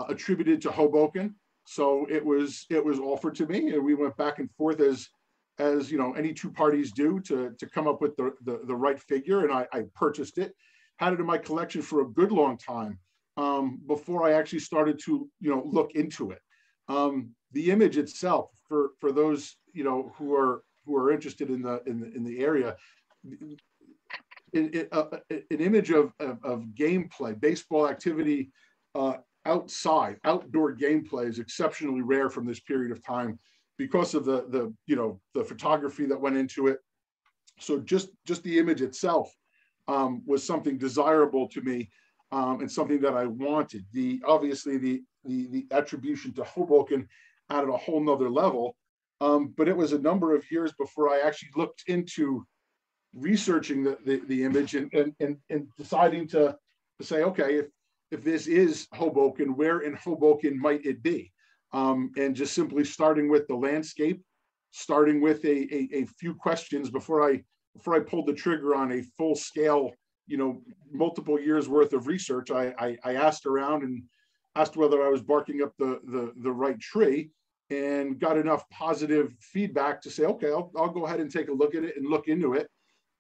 attributed to Hoboken. So it was offered to me, and we went back and forth as any two parties do to come up with the right figure. And I purchased it, had it in my collection for a good long time before I actually started to look into it. The image itself, for those who are interested in the area, an image of gameplay, baseball activity outdoor gameplay is exceptionally rare from this period of time because of the photography that went into it. So just the image itself was something desirable to me and something that I wanted. Obviously the attribution to Hoboken added a whole nother level, but it was a number of years before I actually looked into researching the image and deciding to say, okay, if this is Hoboken, where in Hoboken might it be? And just simply starting with the landscape, starting with a few questions before I pulled the trigger on a full scale, multiple years worth of research. I asked around and asked whether I was barking up the right tree, and got enough positive feedback to say, okay, I'll go ahead and take a look at it and look into it.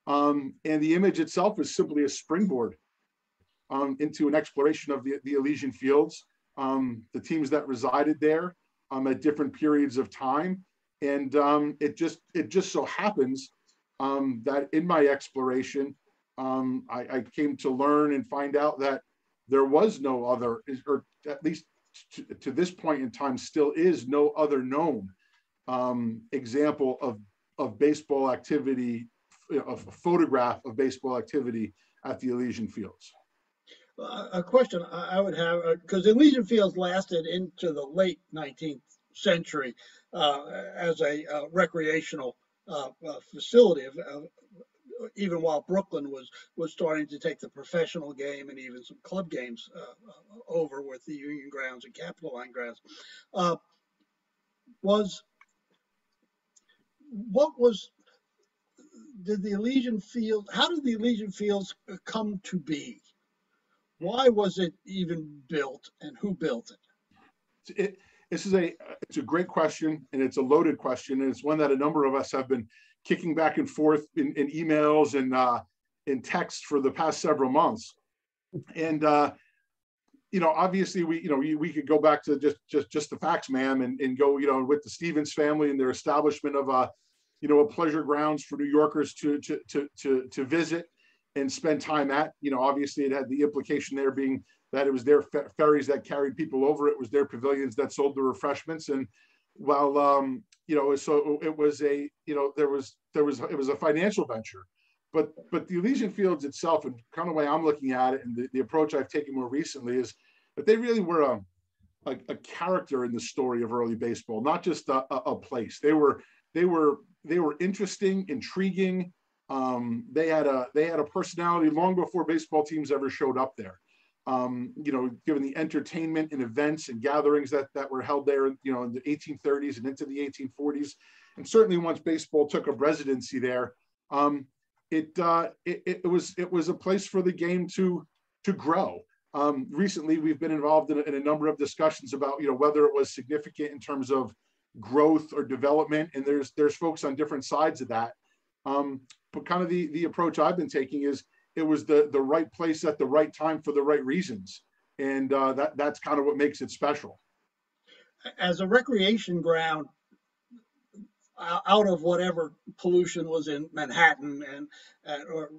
And the image itself is simply a springboard into an exploration of the Elysian Fields, the teams that resided there at different periods of time. And it just so happens that in my exploration, I came to learn and find out that there was no other, or at least to this point in time, still is no other known example of baseball activity, a photograph of baseball activity at the Elysian Fields. A question I would have, because Elysian Fields lasted into the late 19th century as a recreational facility, even while Brooklyn was starting to take the professional game and even some club games over with the Union grounds and Capitol Line grounds. Did the Elysian Fields, how did the Elysian Fields come to be? Why was it even built, and who built it? It's a great question, and it's a loaded question, and it's one that a number of us have been kicking back and forth in emails and in text for the past several months. And obviously we could go back to just the facts, ma'am, and go with the Stevens family and their establishment of a pleasure grounds for New Yorkers to visit and spend time at. Obviously it had the implication there being that it was their ferries that carried people over. It was their pavilions that sold the refreshments. And while, so it was it was a financial venture, but the Elysian Fields itself, and kind of the way I'm looking at it, and the approach I've taken more recently is but they really were a character in the story of early baseball, not just a place. They were interesting, intriguing. They had a personality long before baseball teams ever showed up there. Given the entertainment and events and gatherings that were held there, in the 1830s and into the 1840s, and certainly once baseball took a residency there, it was a place for the game to grow. Recently, we've been involved in a number of discussions about whether it was significant in terms of growth or development, and there's folks on different sides of that. But kind of the approach I've been taking is it was the right place at the right time for the right reasons, and that's kind of what makes it special. As a recreation ground, out of whatever pollution was in Manhattan or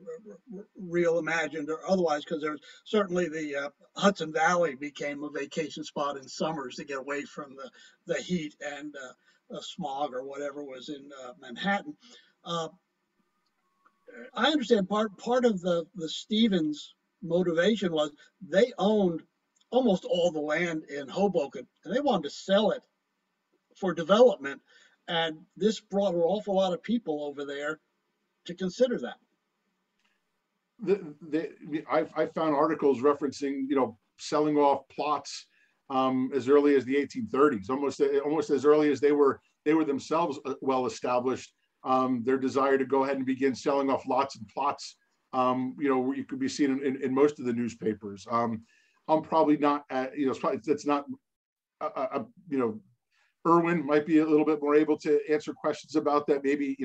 real imagined or otherwise, because there's certainly the Hudson Valley became a vacation spot in summers to get away from the heat and smog or whatever was in Manhattan. I understand part of the Stevens motivation was they owned almost all the land in Hoboken and they wanted to sell it for development. And this brought an awful lot of people over there to consider that. I found articles referencing, selling off plots as early as the 1830s, almost as early as they were themselves well established. Their desire to go ahead and begin selling off lots and plots, you could be seen in most of the newspapers. I'm probably not, it's not, Erwin might be a little bit more able to answer questions about that. Maybe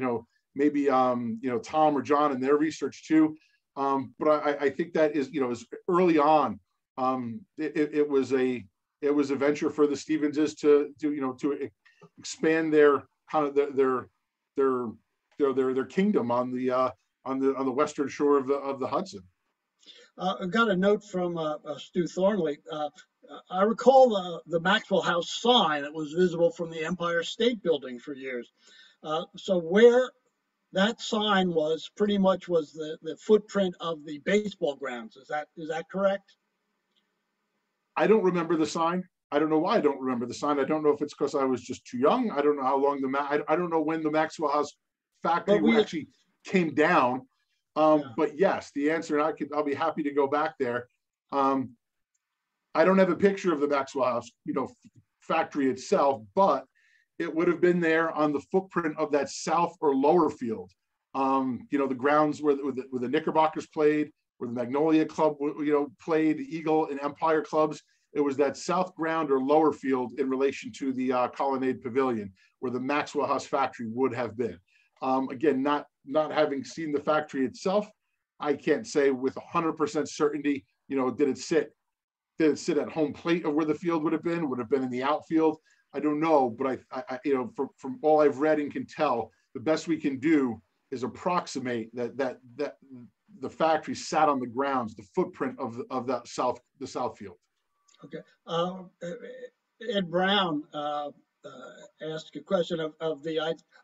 Tom or John in their research too. But I think that is, is early on. It was a venture for the Stevenses to expand their kind of their kingdom on the western shore of the Hudson. I got a note from Stu Thornley. I recall the Maxwell House sign that was visible from the Empire State Building for years. So where that sign was pretty much was the footprint of the baseball grounds. Is that correct? I don't remember the sign. I don't know why I don't remember the sign. I don't know if it's because I was just too young. I don't know how long I don't know when the Maxwell House factory actually came down. But yes, the answer, and I'll be happy to go back there. I don't have a picture of the Maxwell House, factory itself, but it would have been there on the footprint of that south or lower field. The grounds where the Knickerbockers played, where the Magnolia Club, played, the Eagle and Empire clubs. It was that south ground or lower field in relation to the Colonnade Pavilion, where the Maxwell House factory would have been. Again, not having seen the factory itself, I can't say with 100% certainty, did it sit at home plate of where the field would have been in the outfield? I don't know, but I from all I've read and can tell, the best we can do is approximate that the factory sat on the grounds, the footprint of the south field. Okay. Ed Brown asked a question of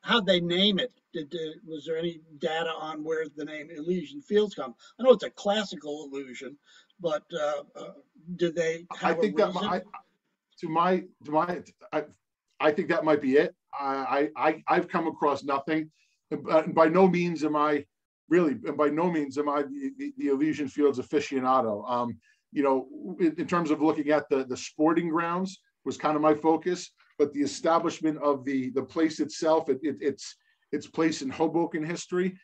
how'd they name it? Was there any data on where the name Elysian Fields come? I know it's a classical illusion, but did they have I think a reason? I think that might be it. I've come across nothing, and by no means am I the Elysian Fields aficionado. In terms of looking at the sporting grounds was kind of my focus, but the establishment of the place itself, its place in Hoboken history,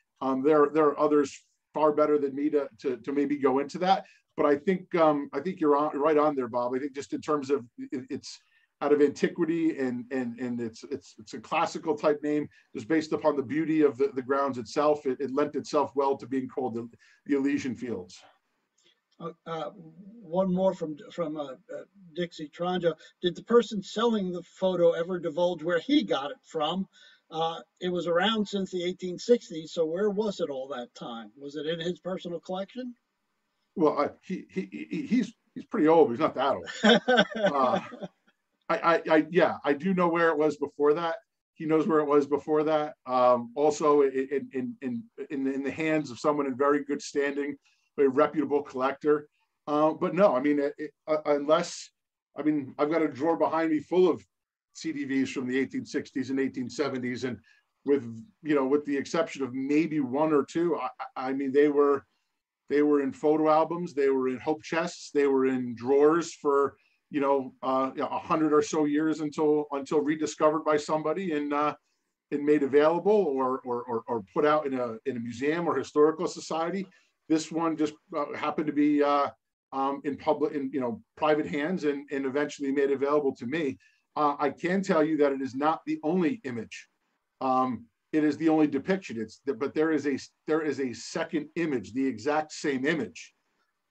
there are others far better than me to maybe go into that. But I think you're right on there, Bob. I think just in terms of it's out of antiquity and it's a classical type name, just based upon the beauty of the grounds itself. It lent itself well to being called the Elysian Fields. One more from Dixie Tronjo. Did the person selling the photo ever divulge where he got it from? It was around since the 1860s, so where was it all that time? Was it in his personal collection? Well, he's pretty old, but he's not that old. I do know where it was before that. He knows where it was before that. Also, in the hands of someone in very good standing, a reputable collector. But no, I mean, unless, I mean, I've got a drawer behind me full of CDVs from the 1860s and 1870s, and with, you know, with the exception of maybe one or two, I mean, they were in photo albums, they were in hope chests, they were in drawers for, you know, 100 or so years until rediscovered by somebody and made available or put out in a museum or historical society. This one just happened to be in public, in, you know, private hands, and eventually made available to me. I can tell you that it is not the only image. It is the only depiction. But there is a second image, the exact same image,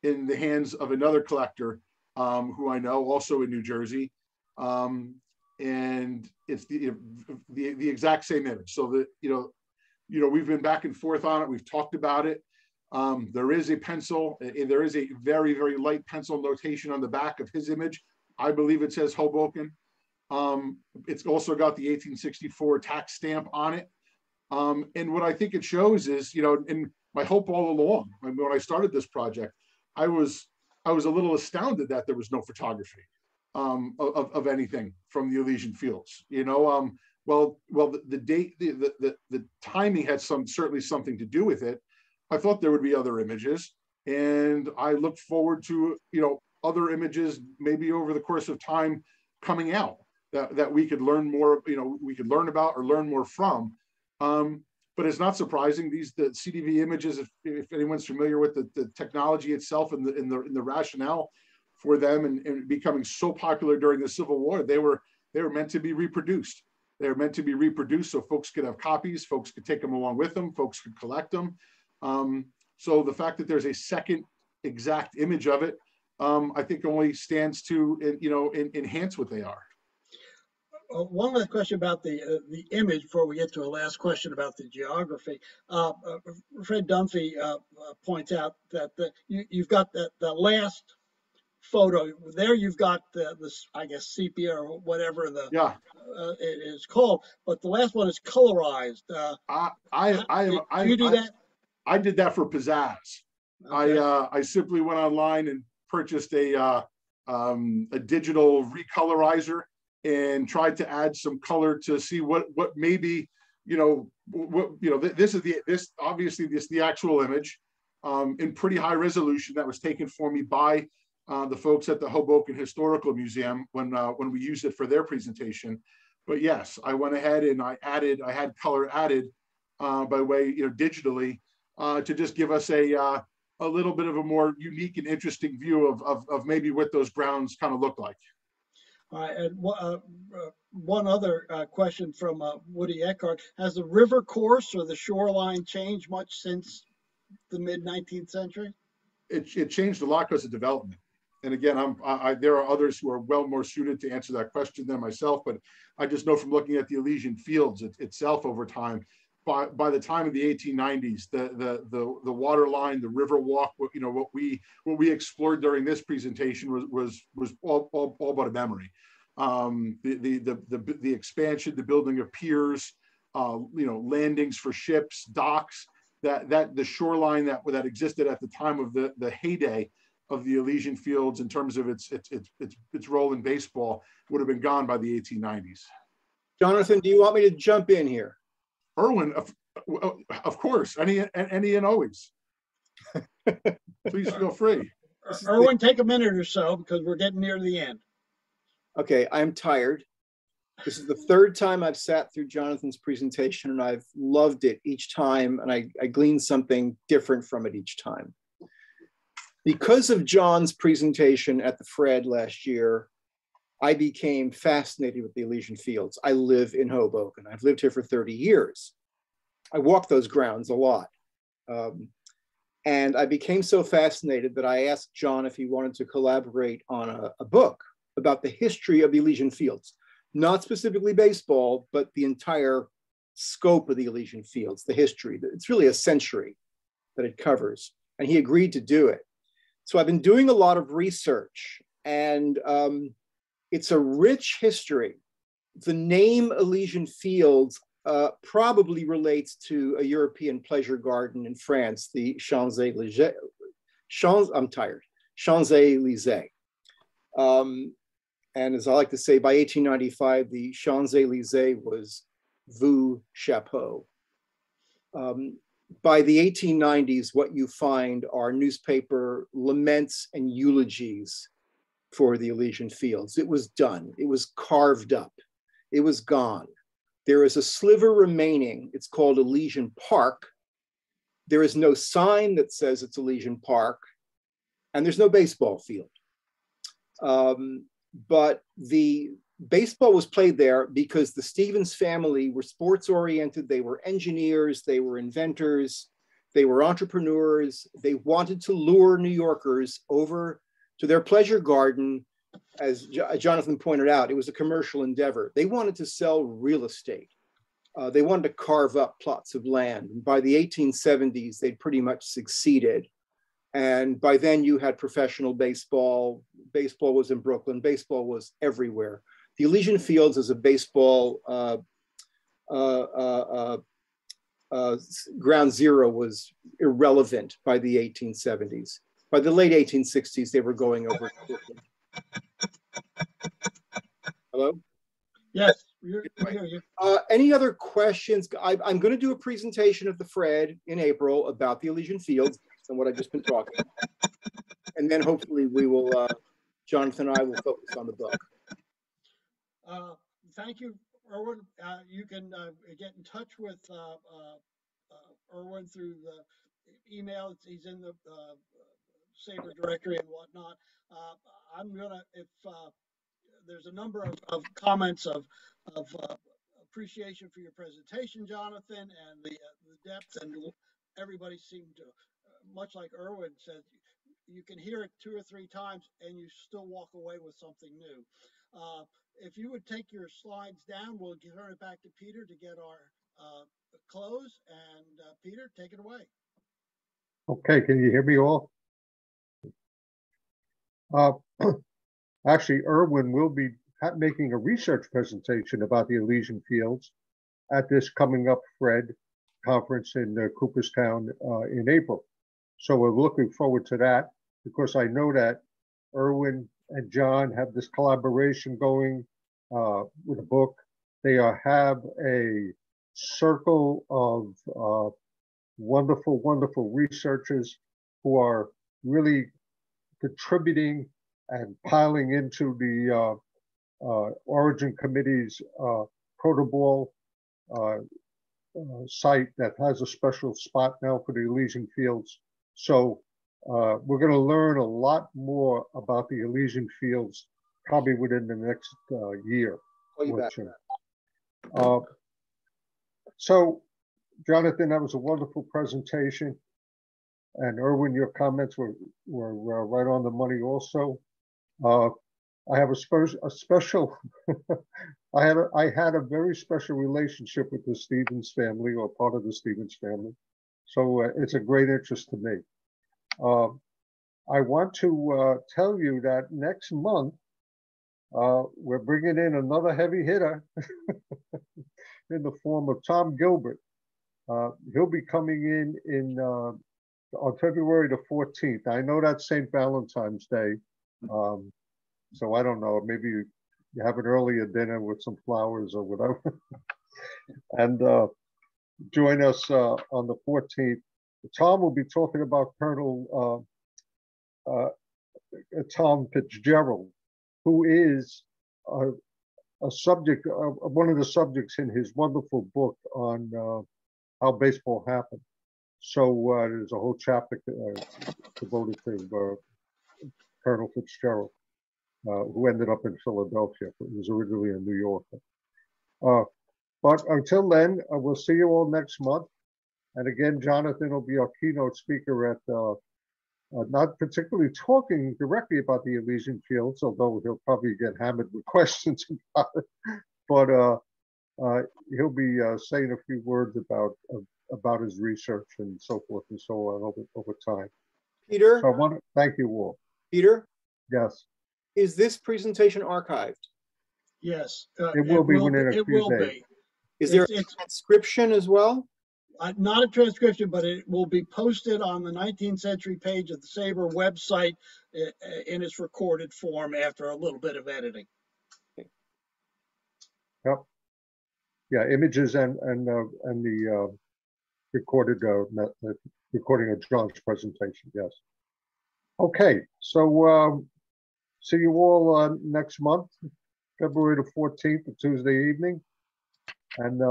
in the hands of another collector who I know, also in New Jersey, and it's the exact same image. So that you know we've been back and forth on it. We've talked about it. There is a pencil. There is a very, very light pencil notation on the back of his image. I believe it says Hoboken. It's also got the 1864 tax stamp on it. And what I think it shows is, you know, and my hope all along, I mean, when I started this project, I was a little astounded that there was no photography of anything from the Elysian Fields. You know, well, the date, the timing had certainly something to do with it. I thought there would be other images, and I looked forward to, you know, other images maybe over the course of time coming out that we could learn more, you know, we could learn about or learn more from. But it's not surprising. The CDV images, if anyone's familiar with the technology itself and the rationale for them and becoming so popular during the Civil War, they were meant to be reproduced. They were meant to be reproduced so folks could have copies, folks could take them along with them, folks could collect them. So the fact that there's a second exact image of it, I think only stands to, you know, enhance what they are. One last question about the image before we get to a last question about the geography. Fred Dunphy points out that you've got the last photo there. You've got this, I guess, sepia or whatever it is called, but the last one is colorized. Do you do that? I did that for pizzazz. Okay. I simply went online and purchased a digital recolorizer and tried to add some color to see what maybe, you know, this is the actual image in pretty high resolution that was taken for me by the folks at the Hoboken Historical Museum when we used it for their presentation. But yes, I went ahead and I had color added by way, you know, digitally to just give us a little bit of a more unique and interesting view of maybe what those grounds kind of look like. All right, and one other question from Woody Eckhart. Has the river course or the shoreline changed much since the mid-19th century? It changed a lot because of development. And again, there are others who are well more suited to answer that question than myself, but I just know from looking at the Elysian Fields itself over time, by the time of the 1890s, the water line, the river walk, you know, what we explored during this presentation was all but a memory. The expansion, the building of piers, you know, landings for ships, docks, that the shoreline that existed at the time of the heyday of the Elysian Fields in terms of its role in baseball would have been gone by the 1890s. Jonathan, do you want me to jump in here? Erwin, of course, any and always. Please feel free. Erwin, take a minute or so because we're getting near the end. Okay, I'm tired. This is the third time I've sat through Jonathan's presentation, and I've loved it each time, and I gleaned something different from it each time. Because of John's presentation at the Fred last year, I became fascinated with the Elysian Fields. I live in Hoboken. I've lived here for 30 years. I walk those grounds a lot. And I became so fascinated that I asked John if he wanted to collaborate on a book about the history of the Elysian Fields. Not specifically baseball, but the entire scope of the Elysian Fields, the history. It's really a century that it covers. And he agreed to do it. So I've been doing a lot of research, and it's a rich history. The name Elysian Fields probably relates to a European pleasure garden in France, the I'm tired. Champs-Élysées. And as I like to say, by 1895, the Champs-Élysées was vous chapeau. By the 1890s, what you find are newspaper laments and eulogies for the Elysian Fields. It was done. It was carved up. It was gone. There is a sliver remaining. It's called Elysian Park. There is no sign that says it's Elysian Park, and there's no baseball field. But the baseball was played there because the Stevens family were sports oriented. They were engineers, they were inventors, they were entrepreneurs. They wanted to lure New Yorkers over to their pleasure garden. As Jonathan pointed out, it was a commercial endeavor. They wanted to sell real estate. They wanted to carve up plots of land. And by the 1870s, they'd pretty much succeeded. And by then you had professional baseball. Baseball was in Brooklyn. Baseball was everywhere. The Elysian Fields as a baseball ground zero was irrelevant by the 1870s. By the late 1860s, they were going over to Brooklyn. Hello? Yes, I hear you. Any other questions? I'm going to do a presentation of the Fred in April about the Elysian Fields and what I've just been talking about. And then hopefully we will, Jonathan and I will focus on the book. Thank you, Erwin. You can get in touch with Erwin through the email. He's in the SABR directory and whatnot. I'm gonna, if there's a number of comments of appreciation for your presentation, Jonathan, and the depth, and everybody seemed to, much like Erwin said, you can hear it 2 or 3 times and you still walk away with something new. If you would take your slides down, we'll turn it back to Peter to get our close. And Peter, take it away. Okay, can you hear me all? Actually, Erwin will be making a research presentation about the Elysian Fields at this coming up Fred conference in Cooperstown in April. So we're looking forward to that, because I know that Erwin and John have this collaboration going with a book. They have a circle of wonderful, wonderful researchers who are really contributing and piling into the Origin Committee's protoball site that has a special spot now for the Elysian Fields. So we're going to learn a lot more about the Elysian Fields probably within the next year or two. So, Jonathan, that was a wonderful presentation. And Erwin, your comments were right on the money also. I have a special I had a very special relationship with the Stevens family, or part of the Stevens family. So it's a great interest to me. I want to tell you that next month, we're bringing in another heavy hitter in the form of Tom Gilbert. He'll be coming in on February the 14th. I know that's St. Valentine's Day. So I don't know, maybe you have an earlier dinner with some flowers or whatever. And join us on the 14th. Tom will be talking about Colonel Tom Fitzgerald, who is a subject, one of the subjects in his wonderful book on how baseball happened. So there's a whole chapter devoted to Colonel Fitzgerald, who ended up in Philadelphia. He was originally a New Yorker. But until then, we'll see you all next month. And again, Jonathan will be our keynote speaker at, not particularly talking directly about the Elysian Fields, although he'll probably get hammered with questions about it. But he'll be saying a few words about his research and so forth and so on over time. Peter? So I want to thank you all. Peter? Yes. Is this presentation archived? Yes. It will be within a few days. Is there a transcription as well? Not a transcription, but it will be posted on the 19th century page of the SABR website in its recorded form after a little bit of editing. Yep. Yeah, images and the recorded recording of John's presentation. Yes. Okay, so see you all next month, February the 14th, a Tuesday evening, and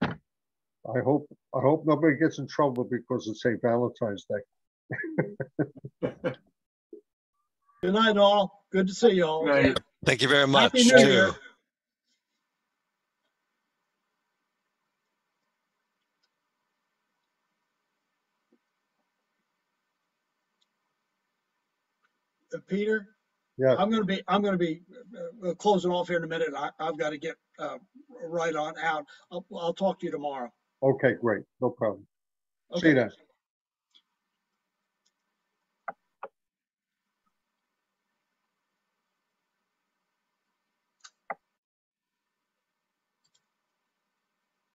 I hope nobody gets in trouble because it's St. Valentine's Day. Good night, all. Good to see you all. Right. Thank you very much. Happy New too. Year. Peter, Yeah. I'm going to be closing off here in a minute. I've got to get right on out. I'll talk to you tomorrow. Okay, great. No problem. Okay. See you then.